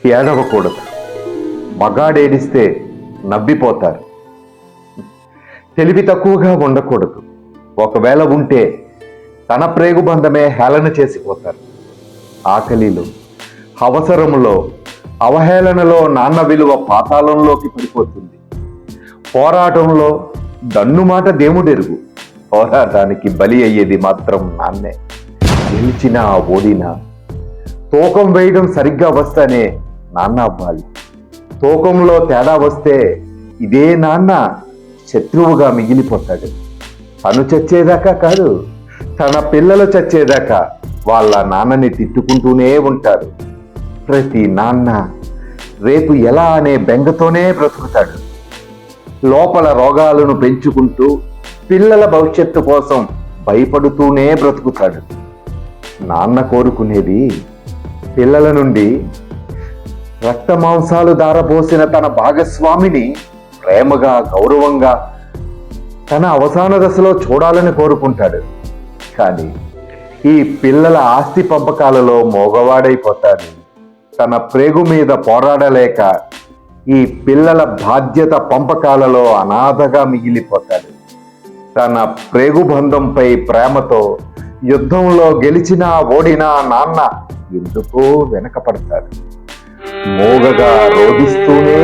ఏడవకూడదు. మగాడేడిస్తే నవ్విపోతారు. తెలివి తక్కువగా ఉండకూడదు. ఒకవేళ ఉంటే తన ప్రేగు బంధమే హేళన చేసిపోతారు. ఆకలిలో, అవసరంలో, అవహేళనలో నాన్న విలువ పాతాళంలోకి పడిపోతుంది. పోరాటంలో దన్నుమాట దేవుడెరుగు. పోరాటానికి బలి అయ్యేది మాత్రం నాన్నే. గెలిచినా ఓడినా తూకం వేయడం సరిగ్గా వస్తేనే నాన్న అవ్వాలి. తూకంలో తేడా వస్తే ఇదే నాన్న శత్రువుగా మిగిలిపోతాడు. తను చచ్చేదాకా కాదు, తన పిల్లలు చచ్చేదాకా వాళ్ళ నాన్నని తిట్టుకుంటూనే ఉంటారు. ప్రతి నాన్న రేపు ఎలా అనే బెంగతోనే బ్రతుకుతాడు. లోపల రోగాలను పెంచుకుంటూ పిల్లల భవిష్యత్తు కోసం భయపడుతూనే బ్రతుకుతాడు. నాన్న కోరుకునేది పిల్లల నుండి రక్త మాంసాలు దారపోసిన తన భాగస్వామిని ప్రేమగా, గౌరవంగా తన అవసాన దశలో చూడాలని కోరుకుంటాడు. కానీ ఈ పిల్లల ఆస్తి పంపకాలలో మోగవాడైపోతాడు. తన ప్రేగు మీద పోరాడలేక ఈ పిల్లల బాధ్యత పంపకాలలో అనాథగా మిగిలిపోతాడు. తన ప్రేగు బంధంపై ప్రేమతో యుద్ధంలో గెలిచినా ఓడినా నాన్న ఎందుకో వెనకపడతాడు. మోగగా రోధిస్తూనే